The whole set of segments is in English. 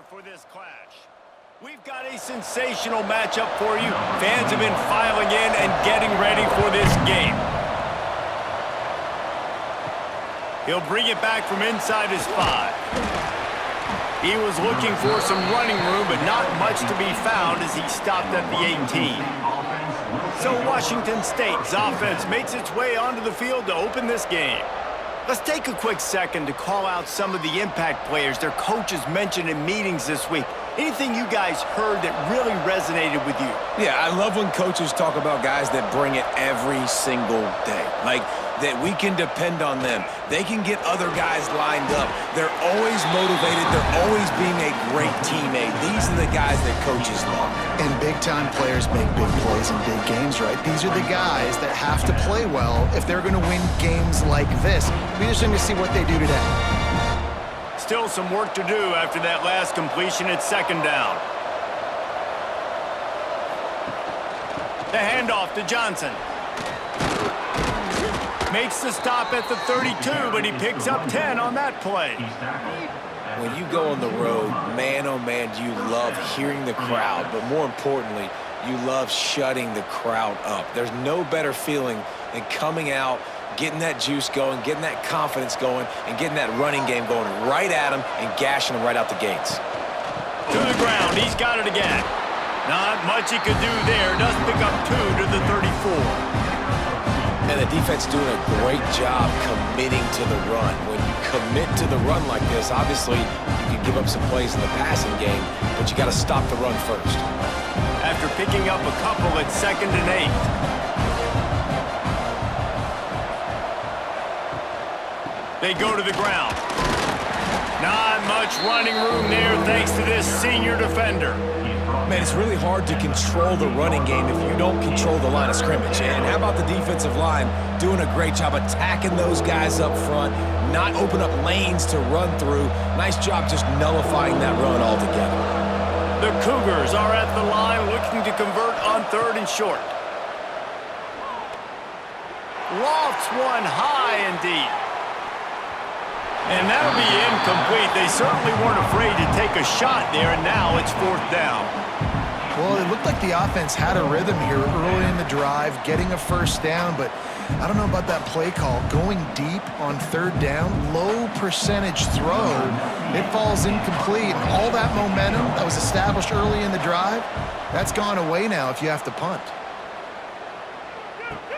for this clash. We've got a sensational matchup for you. Fans have been filing in and getting ready for this game. He'll bring it back from inside his 5. He was looking for some running room, but not much to be found as he stopped at the 18. So Washington State's offense makes its way onto the field to open this game. Let's take a quick second to call out some of the impact players their coaches mentioned in meetings this week. Anything you guys heard that really resonated with you? Yeah, I love when coaches talk about guys that bring it every single day. Like, that we can depend on them. They can get other guys lined up. They're always motivated. They're always being a great teammate. These are the guys that coaches love. And big-time players make big plays in big games, right? These are the guys that have to play well if they're going to win games like this. We just need to see what they do today. Still some work to do after that last completion at second down. The handoff to Johnson. Makes the stop at the 32, but he picks up 10 on that play. When you go on the road, man, oh man, do you love hearing the crowd, but more importantly, you love shutting the crowd up. There's no better feeling than coming out, getting that juice going, getting that confidence going, and getting that running game going right at him and gashing them right out the gates. To the ground, he's got it again. Not much he could do there. Does pick up 2 to the 34. And the defense doing a great job committing to the run. When you commit to the run like this, obviously you can give up some plays in the passing game, but you got to stop the run first. After picking up a couple at 2nd and 8. They go to the ground. Not much running room there thanks to this senior defender. Man, it's really hard to control the running game if you don't control the line of scrimmage. And how about the defensive line doing a great job attacking those guys up front, not open up lanes to run through. Nice job just nullifying that run altogether. The Cougars are at the line looking to convert on 3rd and short. Lofts one high and deep. And that'll be incomplete. They certainly weren't afraid to take a shot there, and now it's 4th down. Well, it looked like the offense had a rhythm here early in the drive, getting a first down, but I don't know about that play call. Going deep on 3rd down, low percentage throw, it falls incomplete. And all that momentum that was established early in the drive, that's gone away now if you have to punt.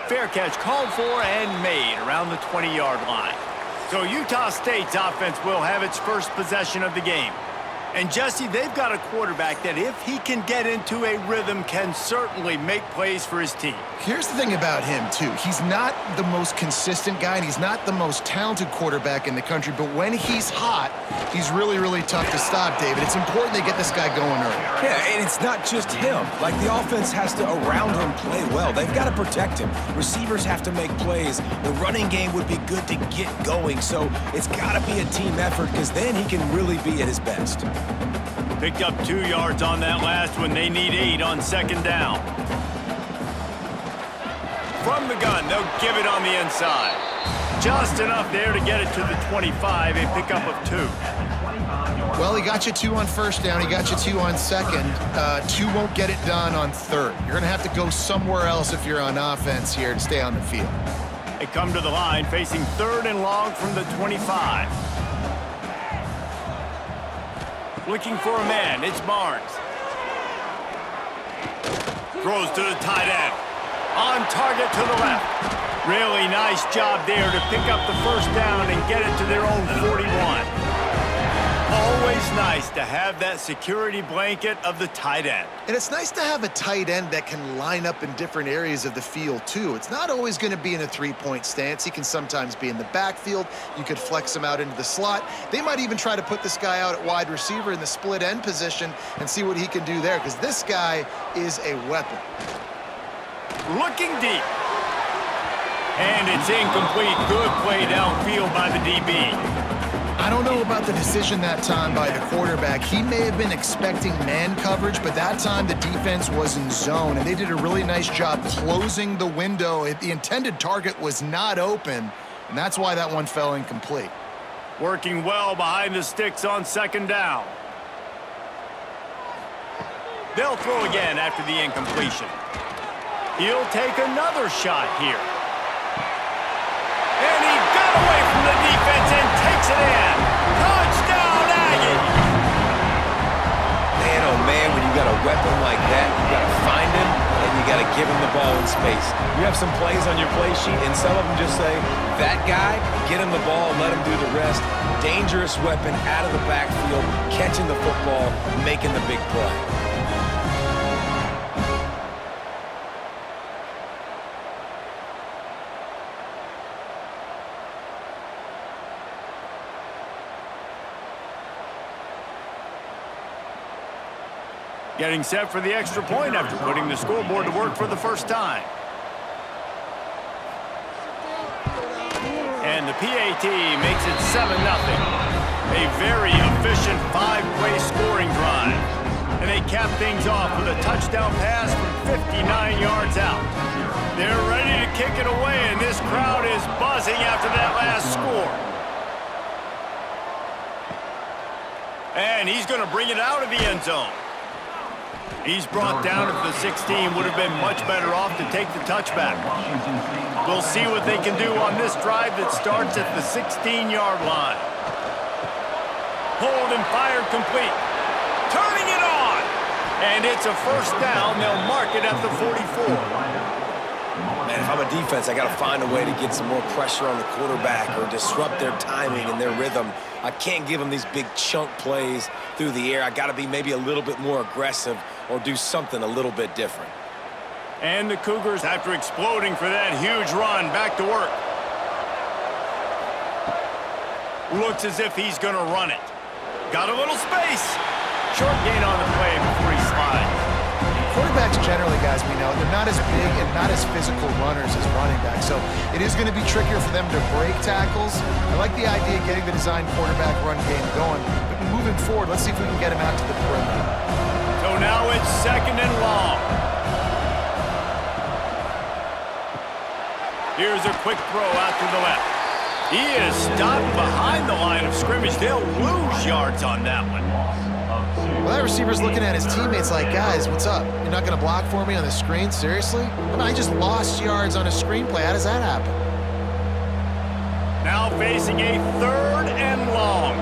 Fair catch called for and made around the 20-yard line. So Utah State's offense will have its first possession of the game. And Jesse, they've got a quarterback that if he can get into a rhythm can certainly make plays for his team. Here's the thing about him, too. He's not the most consistent guy, and he's not the most talented quarterback in the country, but when he's hot, he's really, really tough to stop, David. It's important they get this guy going early. Yeah, and it's not just him. Like, the offense has to, around him, play well. They've got to protect him. Receivers have to make plays. The running game would be good to get going, so it's got to be a team effort because then he can really be at his best. Picked up 2 yards on that last one. They need 8 on 2nd down. From the gun, they'll give it on the inside. Just enough there to get it to the 25, a pickup of 2. Well, he got you 2 on 1st down. He got you 2 on 2nd. 2 won't get it done on 3rd. You're going to have to go somewhere else if you're on offense here to stay on the field. They come to the line facing 3rd and long from the 25. Looking for a man, it's Barnes. Throws to the tight end. On target to the left. Really nice job there to pick up the first down and get it to their own 41. Always nice to have that security blanket of the tight end. And it's nice to have a tight end that can line up in different areas of the field, too. It's not always going to be in a 3-point stance. He can sometimes be in the backfield. You could flex him out into the slot. They might even try to put this guy out at wide receiver in the split end position and see what he can do there, because this guy is a weapon. Looking deep. And it's incomplete. Good play downfield by the DB. I don't know about the decision that time by the quarterback. He may have been expecting man coverage, but that time the defense was in zone, and they did a really nice job closing the window. The intended target was not open, and that's why that one fell incomplete. Working well behind the sticks on 2nd down. They'll throw again after the incompletion. He'll take another shot here. And he got away from the defense and takes it in. Touchdown, Aggies! Man, oh man, when you got a weapon like that, you got to find him and you got to give him the ball in space. You have some plays on your play sheet, and some of them just say, that guy, get him the ball, let him do the rest. Dangerous weapon out of the backfield, catching the football, making the big play. Getting set for the extra point after putting the scoreboard to work for the first time. And the PAT makes it 7-0. A very efficient 5-play scoring drive. And they cap things off with a touchdown pass from 59 yards out. They're ready to kick it away, and this crowd is buzzing after that last score. And he's going to bring it out of the end zone. He's brought down at the 16, would have been much better off to take the touchback. We'll see what they can do on this drive that starts at the 16-yard line. Hold and fire complete. Turning it on. And it's a first down. They'll mark it at the 44. Man, if I'm a defense, I got to find a way to get some more pressure on the quarterback or disrupt their timing and their rhythm. I can't give them these big chunk plays through the air. I got to be maybe a little bit more aggressive or do something a little bit different. And the Cougars, after exploding for that huge run, back to work. Looks as if he's going to run it. Got a little space. Short gain on the play before he slides. Quarterbacks generally, guys, we know, they're not as big and not as physical runners as running backs, so it is going to be trickier for them to break tackles. I like the idea of getting the design quarterback run game going, but moving forward, let's see if we can get him out to the perimeter. So now it's 2nd and long. Here's a quick throw out to the left. He is stopped behind the line of scrimmage. They'll lose yards on that one. Well, that receiver's looking at his teammates like, guys, what's up? You're not going to block for me on the screen? Seriously? I mean, I just lost yards on a screenplay. How does that happen? Now facing a 3rd and long.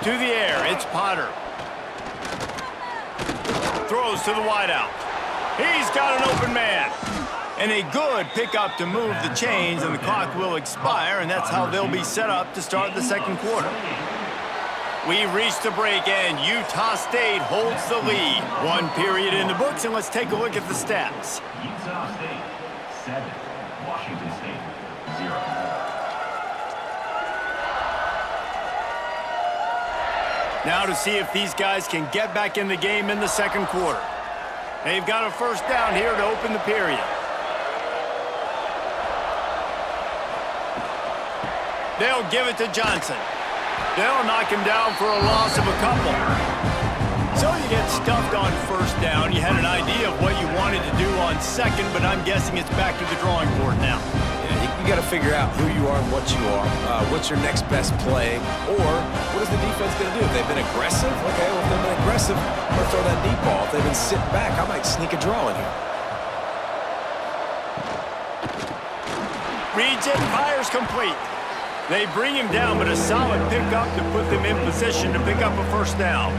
To the air, it's Potter. Throws to the wideout. He's got an open man. And a good pickup to move the chains, and the clock will expire, and that's how they'll be set up to start the second quarter. We've reached the break, and Utah State holds the lead. 1 period in the books, and let's take a look at the stats. Utah State 7, Washington State 0. Now to see if these guys can get back in the game in the second quarter. They've got a first down here to open the period. They'll give it to Johnson. They'll knock him down for a loss of a couple. So you get stuffed on first down. You had an idea of what you wanted to do on second, but I'm guessing it's back to the drawing board now. Yeah, you got to figure out who you are and what you are. What's your next best play? Or what is the defense going to do? If they've been aggressive, okay, well, if they've been aggressive, I'm going to throw that deep ball. If they've been sitting back, I might sneak a draw in here. Reads it, fires complete. They bring him down, but a solid pickup to put them in position to pick up a first down.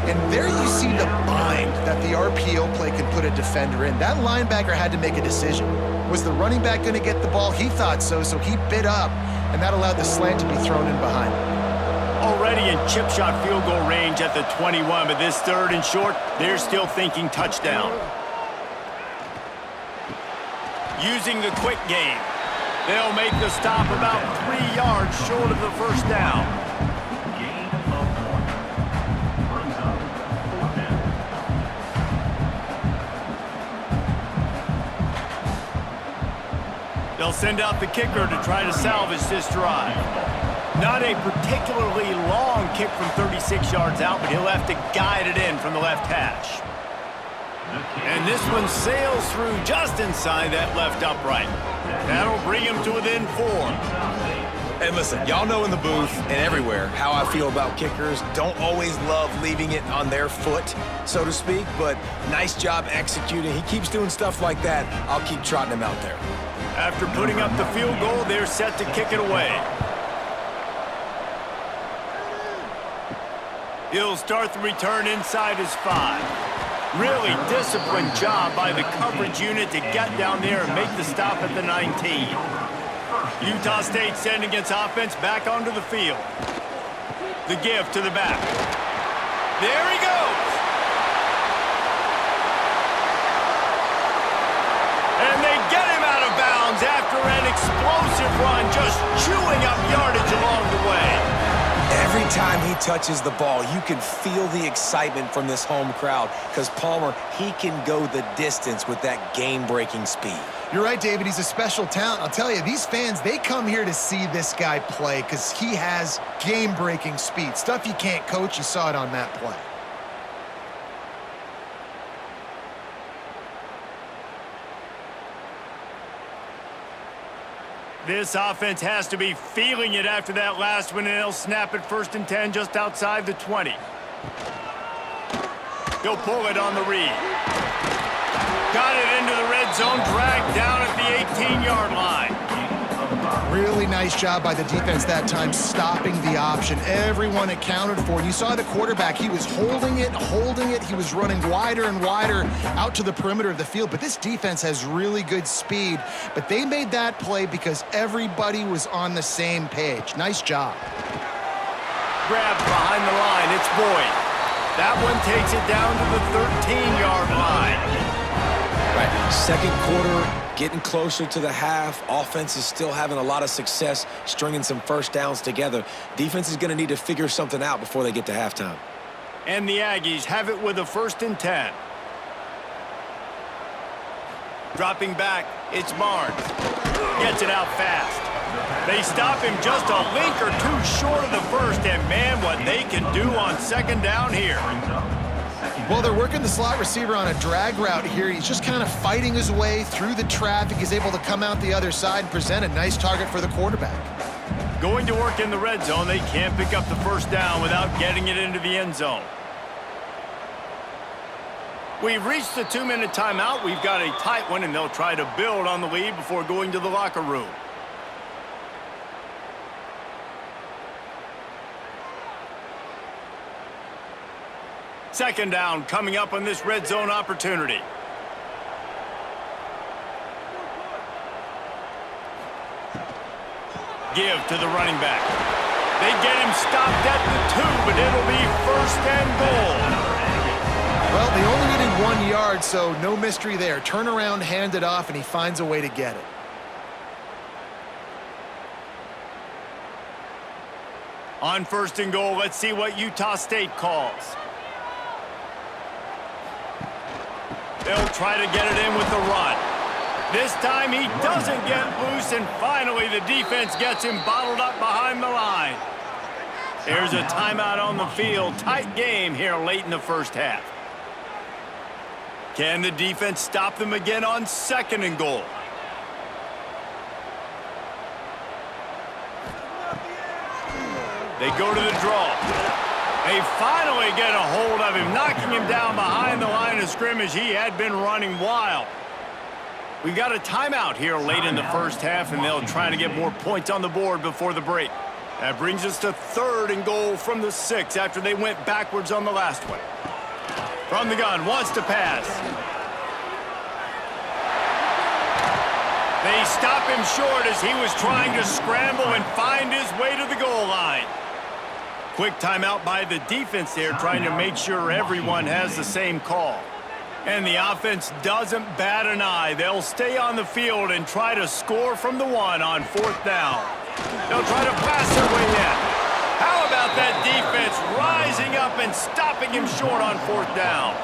And there you see the bind that the RPO play can put a defender in. That linebacker had to make a decision. Was the running back going to get the ball? He thought so, so he bit up, and that allowed the slant to be thrown in behind him. Already in chip shot field goal range at the 21, but this 3rd and short, they're still thinking touchdown. Using the quick game. They'll make the stop about 3 yards short of the first down. Gain of 1. Brings up 4th down. They'll send out the kicker to try to salvage this drive. Not a particularly long kick from 36 yards out, but he'll have to guide it in from the left hash. And this one sails through just inside that left upright. That'll bring him to within 4. And listen, y'all know in the booth and everywhere how I feel about kickers. Don't always love leaving it on their foot, so to speak, but nice job executing. He keeps doing stuff like that. I'll keep trotting him out there. After putting up the field goal, they're set to kick it away. He'll start the return inside his 5. Really disciplined job by the coverage unit to get down there and make the stop at the 19. Utah State sending its offense back onto the field. The give to the back. There he goes. And they get him out of bounds after an explosive run, just chewing up yardage along the way. Every time he touches the ball, you can feel the excitement from this home crowd because Palmer, he can go the distance with that game-breaking speed. You're right, David. He's a special talent. I'll tell you, these fans, they come here to see this guy play because he has game-breaking speed. Stuff you can't coach. You saw it on that play. This offense has to be feeling it after that last one, and they'll snap it 1st and 10 just outside the 20. He'll pull it on the read. Got it into the red zone, dragged down at the 18-yard line. Really nice job by the defense that time, stopping the option. Everyone accounted for it. You saw the quarterback. He was holding it. He was running wider and wider out to the perimeter of the field. But this defense has really good speed. But they made that play because everybody was on the same page. Nice job. Grabbed behind the line. It's Boyd. That one takes it down to the 13-yard line. Right, second quarter, getting closer to the half. Offense is still having a lot of success stringing some first downs together. Defense is going to need to figure something out before they get to halftime. And the Aggies have it with a 1st and 10. Dropping back, it's Barnes. Gets it out fast. They stop him just a link or two short of the first, and man, what they can do on 2nd down here. Well, they're working the slot receiver on a drag route here. He's just kind of fighting his way through the traffic. He's able to come out the other side and present a nice target for the quarterback. Going to work in the red zone, they can't pick up the 1st down without getting it into the end zone. We've reached the 2-minute timeout. We've got a tight one, and they'll try to build on the lead before going to the locker room. Second down coming up on this red zone opportunity. Give to the running back. They get him stopped at the 2, but it'll be 1st and goal. Well, they only needed 1 yard, so no mystery there. Turn around, hand it off, and he finds a way to get it. On 1st and goal, let's see what Utah State calls. They'll try to get it in with the run. This time he doesn't get loose, and finally the defense gets him bottled up behind the line. There's a timeout on the field. Tight game here late in the 1st half. Can the defense stop them again on 2nd and goal? They go to the draw. They finally get a hold of him, knocking him down behind the line of scrimmage. He had been running wild. We've got a timeout here late in the 1st half, and they'll try to get more points on the board before the break. That brings us to 3rd and goal from the 6 after they went backwards on the last one. From the gun, wants to pass. They stop him short as he was trying to scramble and find his way to the goal line. Quick timeout by the defense there, trying to make sure everyone has the same call. And the offense doesn't bat an eye. They'll stay on the field and try to score from the 1 on 4th down. They'll try to pass their way in. How about that defense rising up and stopping him short on 4th down?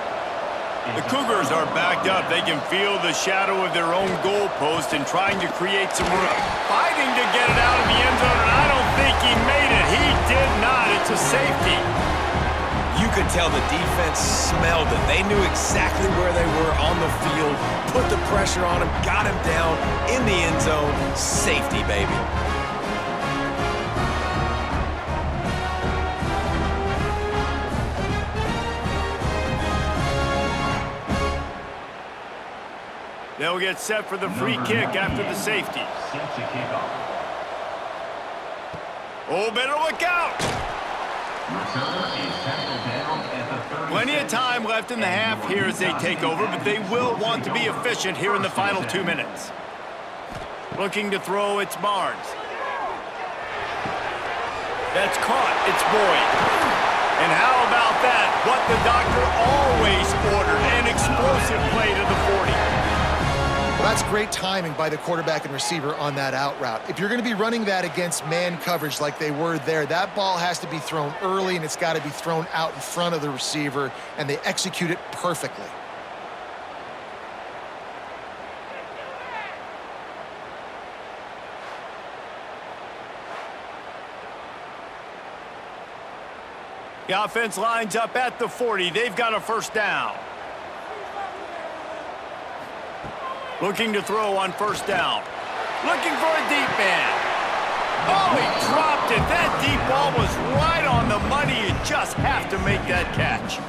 The Cougars are backed up. They can feel the shadow of their own goalpost and trying to create some room. Fighting to get it out of the end zone, and I don't think he made it. He did not. It's a safety. You could tell the defense smelled it. They knew exactly where they were on the field, put the pressure on him, got him down in the end zone. Safety, baby. They'll get set for the free kick after the safety. Set to kick off. Oh, better look out! Returner is tackled down at the 30. Plenty of time left in the half here as they take over, but they will want to be efficient here in the final 2 minutes. Looking to throw, it's Barnes. That's caught, it's Boyd. And how about that? What the doctor always ordered, an explosive play to the 40. Well, that's great timing by the quarterback and receiver on that out route. If you're going to be running that against man coverage like they were there, that ball has to be thrown early and it's got to be thrown out in front of the receiver, and they execute it perfectly. The offense lines up at the 40. They've got a first down. Looking to throw on first down. Looking for a deep man. Oh, he dropped it. That deep ball was right on the money. You just have to make that catch.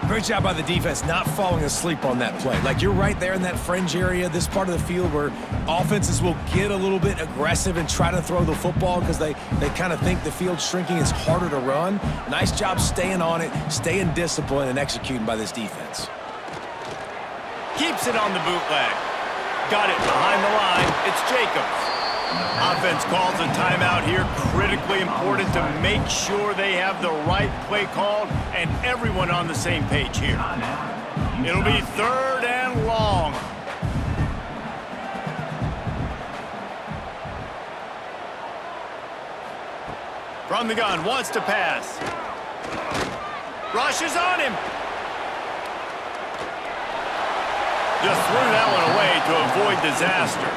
Great job by the defense not falling asleep on that play. Like, you're right there in that fringe area, this part of the field where offenses will get a little bit aggressive and try to throw the football because they kind of think the field's shrinking. It's harder to run. Nice job staying on it, staying disciplined, and executing by this defense. Keeps it on the bootleg. Got it behind the line. It's Jacobs. Offense calls a timeout here. Critically important to make sure they have the right play called and everyone on the same page here. It'll be 3rd and long. From the gun, wants to pass. Rushes on him. Just threw that one away to avoid disaster.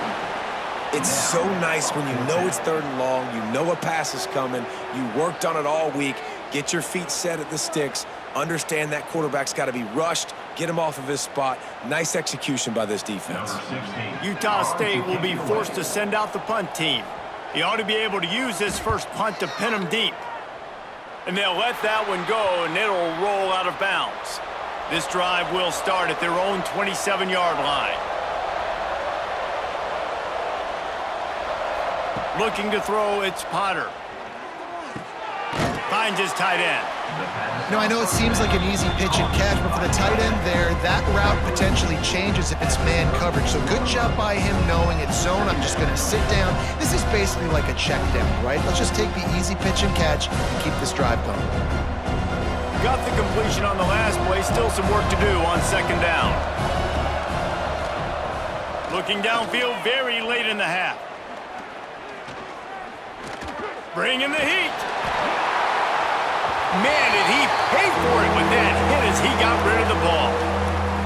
It's so nice when you know it's 3rd and long, you know a pass is coming, you worked on it all week, get your feet set at the sticks, understand that quarterback's got to be rushed, get him off of his spot. Nice execution by this defense. Utah State will be forced to send out the punt team. He ought to be able to use his first punt to pin him deep. And they'll let that one go, and it'll roll out of bounds. This drive will start at their own 27-yard line. Looking to throw, it's Potter. Finds his tight end. I know it seems like an easy pitch and catch, but for the tight end there, that route potentially changes if it's man coverage. So good job by him knowing it's zone. I'm just going to sit down. This is basically like a check down, right? Let's just take the easy pitch and catch and keep this drive going. Got the completion on the last play. Still some work to do on 2nd down. Looking downfield very late in the half. Bringing the heat. Man, did he pay for it with that hit as he got rid of the ball.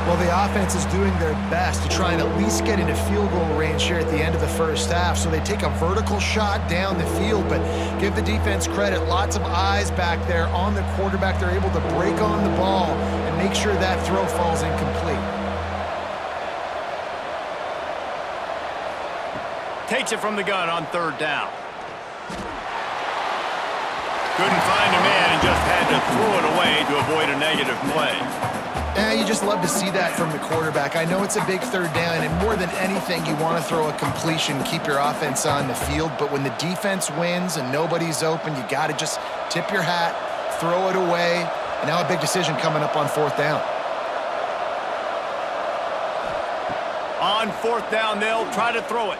Well, the offense is doing their best to try and at least get into field goal range here at the end of the first half. So they take a vertical shot down the field, but give the defense credit. Lots of eyes back there on the quarterback. They're able to break on the ball and make sure that throw falls incomplete. Takes it from the gun on 3rd down. Couldn't find a man and just had to throw it away to avoid a negative play. You just love to see that from the quarterback. I know it's a big 3rd down, and more than anything, you want to throw a completion, keep your offense on the field. But when the defense wins and nobody's open, you got to just tip your hat, throw it away. And now a big decision coming up on 4th down. On 4th down, they'll try to throw it.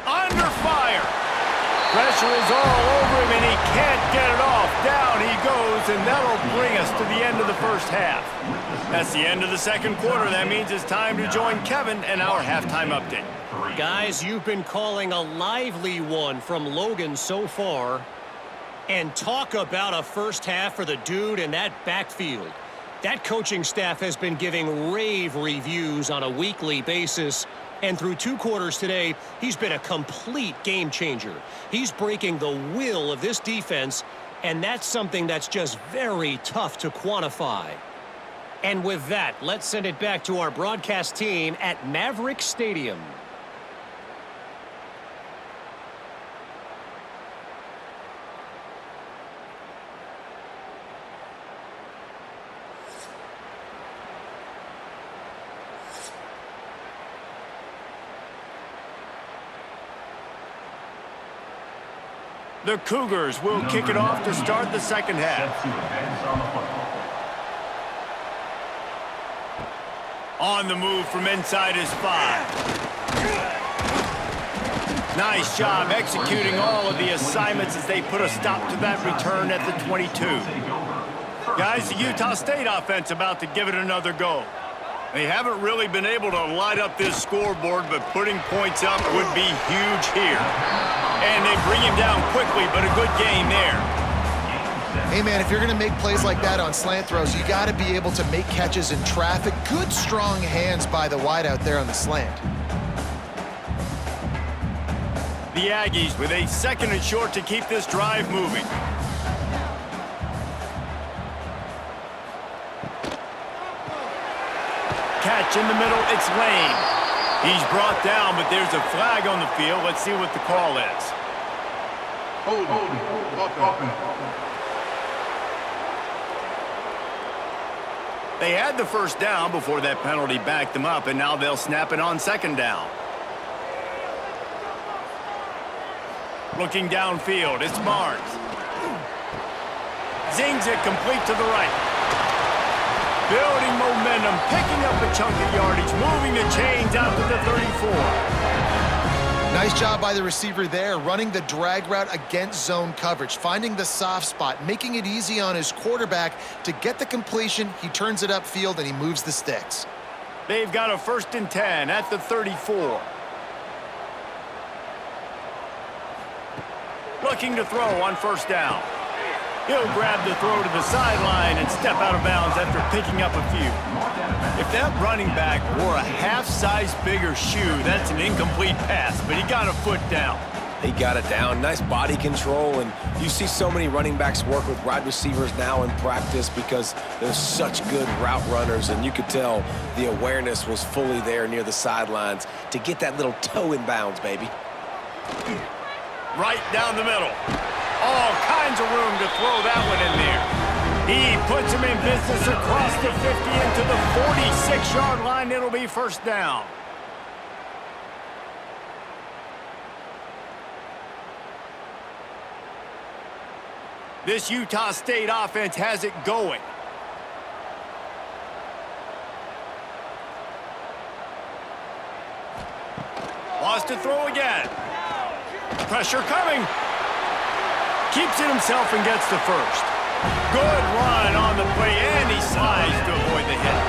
Under fire. Pressure is all over him, and he can't get it off. Down he goes, and that'll bring us to the end of the first half. That's the end of the 2nd quarter. That means it's time to join Kevin and our halftime update. Guys, you've been calling a lively one from Logan so far. And talk about a first half for the dude in that backfield. That coaching staff has been giving rave reviews on a weekly basis. And through 2 quarters today, he's been a complete game changer. He's breaking the will of this defense, and that's something that's just very tough to quantify. And with that, let's send it back to our broadcast team at Maverick Stadium. The Cougars will kick it off to start the second half. Set to advance on the football. On the move from inside his 5. Nice job executing all of the assignments as they put a stop to that return at the 22. Guys, the Utah State offense about to give it another go. They haven't really been able to light up this scoreboard, but putting points up would be huge here. And they bring him down quickly, but a good game there. Hey, man, if you're going to make plays like that on slant throws, you got to be able to make catches in traffic. Good, strong hands by the wideout there on the slant. The Aggies with a 2nd and short to keep this drive moving. Catch in the middle, it's Lane. He's brought down, but there's a flag on the field. Let's see what the call is. They had the first down before that penalty backed them up, and now they'll snap it on 2nd down. Looking downfield, it's Barnes. Zings it complete to the right. Building momentum, picking up a chunk of yardage, moving the chains out to the 34. Nice job by the receiver there, running the drag route against zone coverage, finding the soft spot, making it easy on his quarterback to get the completion. He turns it upfield, and he moves the sticks. They've got a 1st and 10 at the 34. Looking to throw on 1st down. He'll grab the throw to the sideline and step out of bounds after picking up a few. If that running back wore a half-size bigger shoe, that's an incomplete pass, but he got a foot down. He got it down. Nice body control, and you see so many running backs work with wide receivers now in practice because they're such good route runners, and you could tell the awareness was fully there near the sidelines to get that little toe in bounds, baby. Right down the middle. All kinds of room to throw that one in there. He puts him in business across the 50 into the 46-yard line. It'll be 1st down. This Utah State offense has it going. Wants to throw again. Pressure coming. Keeps it himself and gets the 1st. Good run on the play, and he slides to avoid the hit.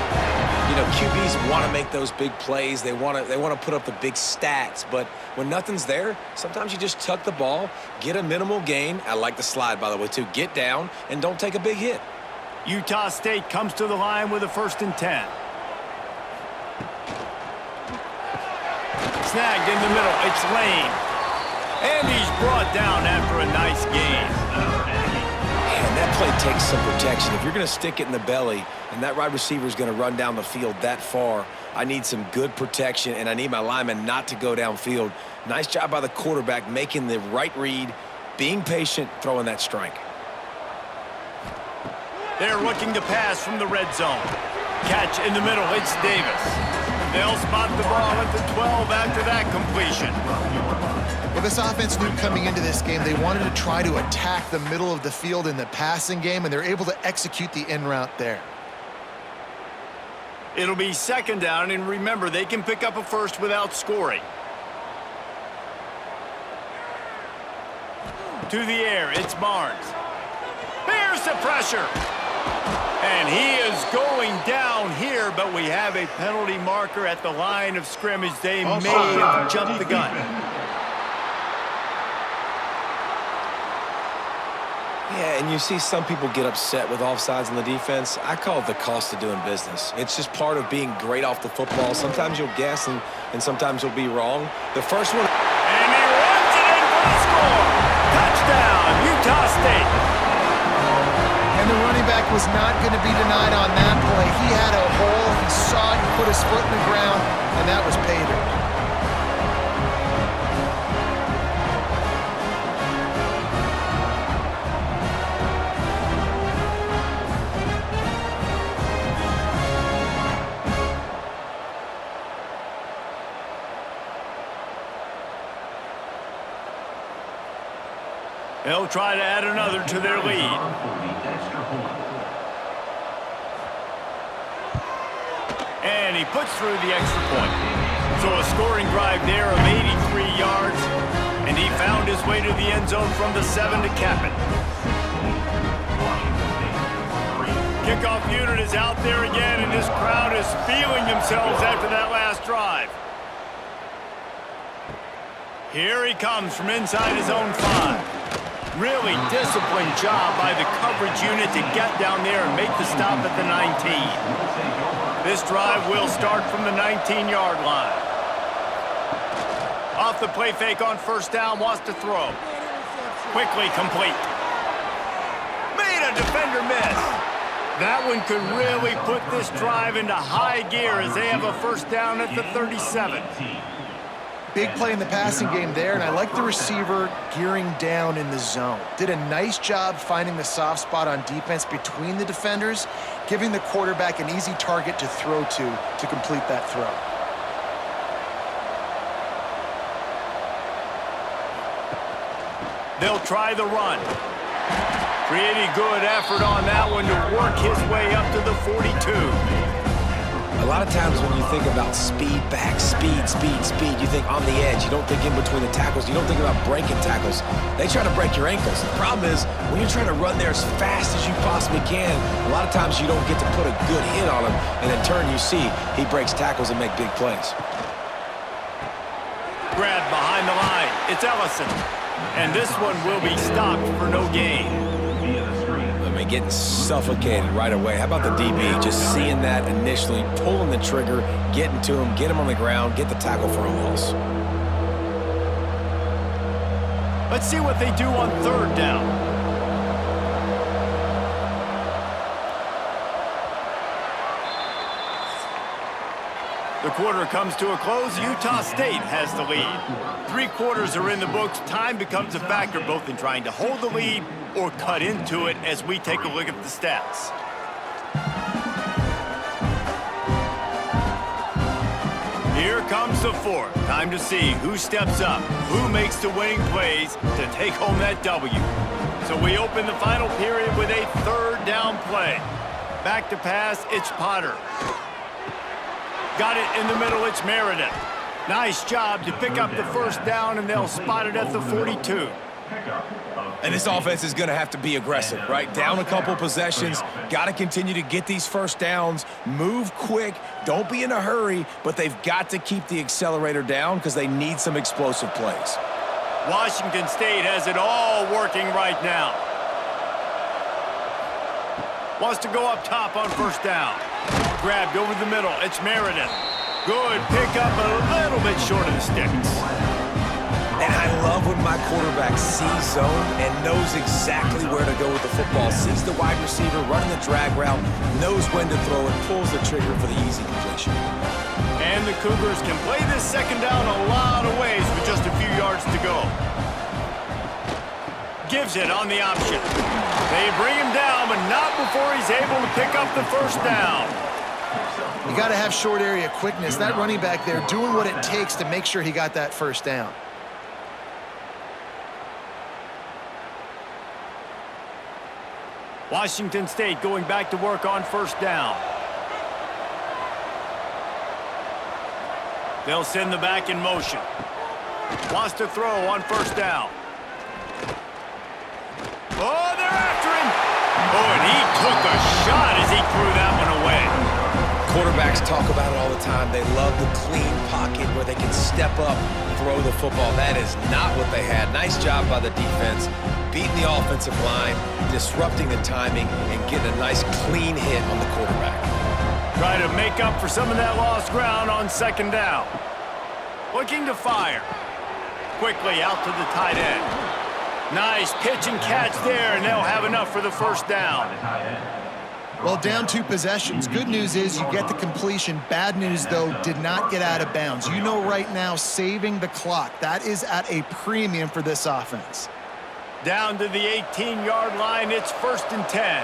You know, QBs want to make those big plays. They want to put up the big stats, but when nothing's there, sometimes you just tuck the ball, get a minimal gain. I like the slide, by the way, too. Get down and don't take a big hit. Utah State comes to the line with a 1st and 10. Snagged in the middle. It's Lane. And he's brought down after a nice gain. Man, that play takes some protection. If you're going to stick it in the belly and that wide receiver is going to run down the field that far, I need some good protection, and I need my lineman not to go downfield. Nice job by the quarterback making the right read, being patient, throwing that strike. They're looking to pass from the red zone. Catch in the middle. It's Davis. They'll spot the ball at the 12 after that completion. Well, this offense knew coming into this game they wanted to try to attack the middle of the field in the passing game, and they're able to execute the in route there. It'll be 2nd down, and remember, they can pick up a 1st without scoring. To the air, it's Barnes. There's the pressure. And he is going down here, but we have a penalty marker at the line of scrimmage. They may have jumped the gun. Yeah, and you see some people get upset with offsides in the defense. I call it the cost of doing business. It's just part of being great off the football. Sometimes you'll guess, and sometimes you'll be wrong. The first one... And he runs it in for the score. Touchdown, Utah State. And the running back was not going to be denied on that play. He had a hole. He saw it, he put his foot in the ground, and that was pay dirt. They'll try to add another to their lead. And he puts through the extra point. So a scoring drive there of 83 yards. And he found his way to the end zone from the 7 to cap it. Kickoff unit is out there again, and this crowd is feeling themselves after that last drive. Here he comes from inside his own 5. Really disciplined job by the coverage unit to get down there and make the stop at the 19. This drive will start from the 19-yard line. Off the play fake on first down, wants to throw. Quickly complete. Made a defender miss. That one could really put this drive into high gear as they have a first down at the 37. Big play in the passing game there, and I like the receiver gearing down in the zone. Did a nice job finding the soft spot on defense between the defenders, giving the quarterback an easy target to throw to complete that throw. They'll try the run. Pretty good effort on that one to work his way up to the 42. A lot of times when you think about speed back, speed, you think on the edge. You don't think in between the tackles. You don't think about breaking tackles. They try to break your ankles. The problem is when you're trying to run there as fast as you possibly can, a lot of times you don't get to put a good hit on him, and in turn you see he breaks tackles and make big plays. Grab behind the line. It's Ellison. And this one will be stopped for no gain. I mean, getting suffocated right away. How about the DB? Just seeing that initially, pulling the trigger, getting to him, get him on the ground, get the tackle for a loss. Let's see what they do on third down. The quarter comes to a close. Utah State has the lead. 3 quarters are in the books. Time becomes a factor both in trying to hold the lead or cut into it as we take a look at the stats. Here comes the fourth. Time to see who steps up, who makes the winning plays to take home that W. So we open the final period with a third down play. Back to pass, it's Potter. Got it in the middle, it's Meredith. Nice job to pick up the first down, and they'll spot it at the 42. And this offense is going to have to be aggressive, right? Down a couple possessions, got to continue to get these first downs, move quick, don't be in a hurry, but they've got to keep the accelerator down because they need some explosive plays. Washington State has it all working right now. Wants to go up top on first down. Grabbed over the middle. It's Meredith. Good pick up, a little bit short of the sticks. And I love when my quarterback sees zone and knows exactly where to go with the football. Sees the wide receiver running the drag route, knows when to throw it, pulls the trigger for the easy completion. And the Cougars can play this second down a lot of ways with just a few yards to go. Gives it on the option. They bring him down, but not before he's able to pick up the first down. You got to have short area quickness. That running back there doing what it takes to make sure he got that first down. Washington State going back to work on first down. They'll send the back in motion. Wants to throw on first down. Oh, they're after him. Oh, and he took a shot as he threw that one away. Quarterbacks talk about it all the time. They love the clean pocket where they can step up, throw the football. That is not what they had. Nice job by the defense, beating the offensive line, disrupting the timing, and getting a nice clean hit on the quarterback. Try to make up for some of that lost ground on second down. Looking to fire. Quickly out to the tight end. Nice pitch and catch there, and they'll have enough for the first down. Well, down 2 possessions. Good news is you get the completion. Bad news, though, did not get out of bounds. You know right now, saving the clock, that is at a premium for this offense. Down to the 18-yard line, it's 1st and 10.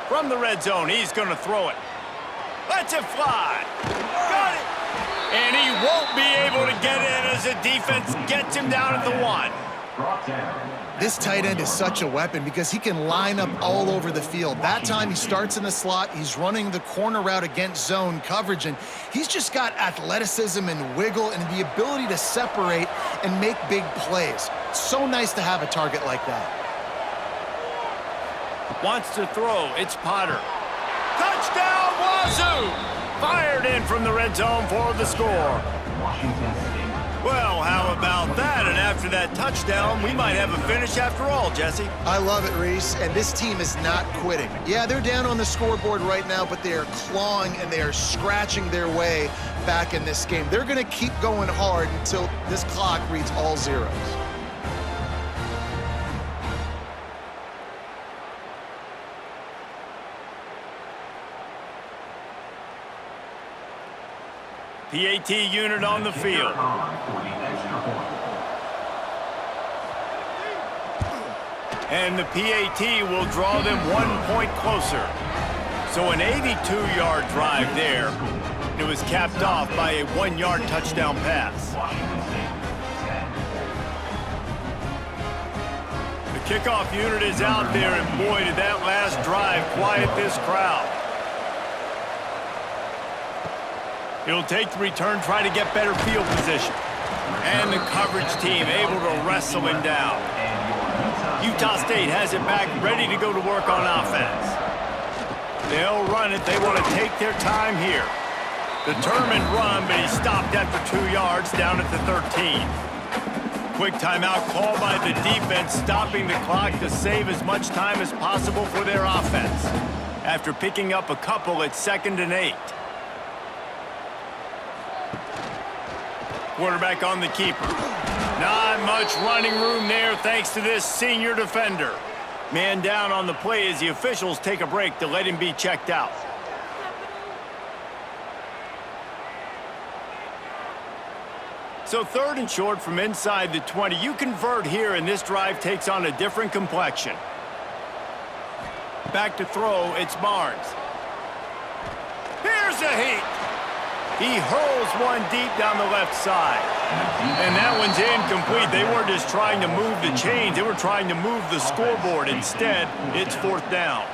From the red zone, he's going to throw it. Let's it fly. Got it. And he won't be able to get in as the defense gets him down at the 1. This tight end is such a weapon because he can line up all over the field. That time he starts in the slot, he's running the corner route against zone coverage, and he's just got athleticism and wiggle and the ability to separate and make big plays. It's so nice to have a target like that. Wants to throw. It's Potter. Touchdown, Wazoo! Fired in from the red zone for the score. Well, how about that? And after that touchdown, we might have a finish after all, Jesse. I love it, Reese, and this team is not quitting. Yeah, they're down on the scoreboard right now, but they are clawing and they are scratching their way back in this game. They're going to keep going hard until this clock reads all zeros. PAT unit on the field. And the PAT will draw them 1 point closer. So an 82-yard drive there. It was capped off by a 1-yard touchdown pass. The kickoff unit is out there, and boy, did that last drive quiet this crowd. He'll take the return, try to get better field position. And the coverage team able to wrestle him down. Utah State has it back, ready to go to work on offense. They'll run it. They want to take their time here. Determined run, but he stopped after 2 yards down at the 13. Quick timeout call by the defense, stopping the clock to save as much time as possible for their offense. After picking up a couple at 2nd and 8. Quarterback on the keeper. Not much running room there thanks to this senior defender. Man down on the play as the officials take a break to let him be checked out. So 3rd and short from inside the 20. You convert here and this drive takes on a different complexion. Back to throw, it's Barnes. Here's a heat. He hurls one deep down the left side. And that one's incomplete. They weren't just trying to move the chains. They were trying to move the scoreboard. Instead, it's 4th down.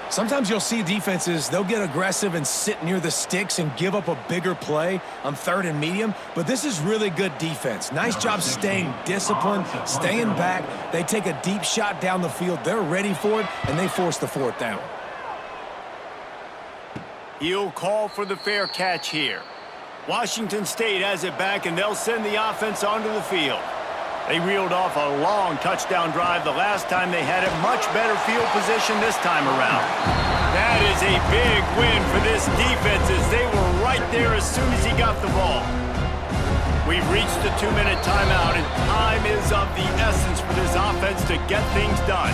Sometimes you'll see defenses, they'll get aggressive and sit near the sticks and give up a bigger play on 3rd and medium, but this is really good defense. Nice job staying disciplined, staying back. They take a deep shot down the field. They're ready for it, and they force the 4th down. He'll call for the fair catch here. Washington State has it back, and they'll send the offense onto the field. They reeled off a long touchdown drive the last time they had it. Much better field position this time around. That is a big win for this defense as they were right there as soon as he got the ball. We've reached the 2-minute timeout, and time is of the essence for this offense to get things done.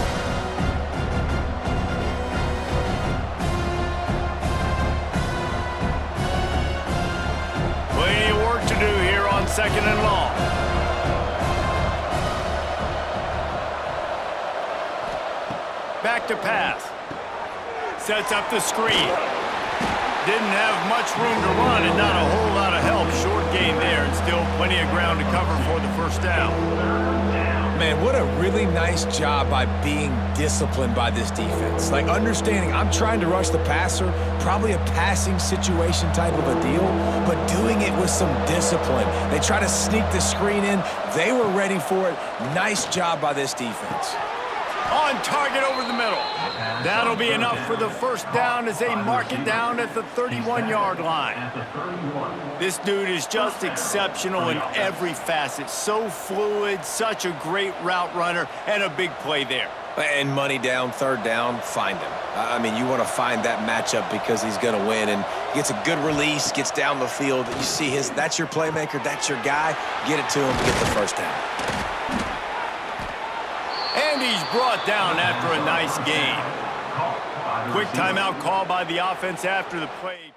Plenty of work to do here on 2nd and long. Back to pass. Sets up the screen. Didn't have much room to run and not a whole lot of help. Short gain there and still plenty of ground to cover for the 1st down. Man, what a really nice job by being disciplined by this defense. Like understanding I'm trying to rush the passer, probably a passing situation type of a deal, but doing it with some discipline. They try to sneak the screen in. They were ready for it. Nice job by this defense. On target over the middle. That'll be enough for the 1st down as they mark it down at the 31-yard line. This dude is just exceptional in every facet. So fluid, such a great route runner, and a big play there. And money down, 3rd down, find him. I mean, you want to find that matchup because he's going to win, and gets a good release, gets down the field. You see that's your playmaker, that's your guy. Get it to him, get the 1st down. And he's brought down after a nice gain. Quick timeout call by the offense after the play.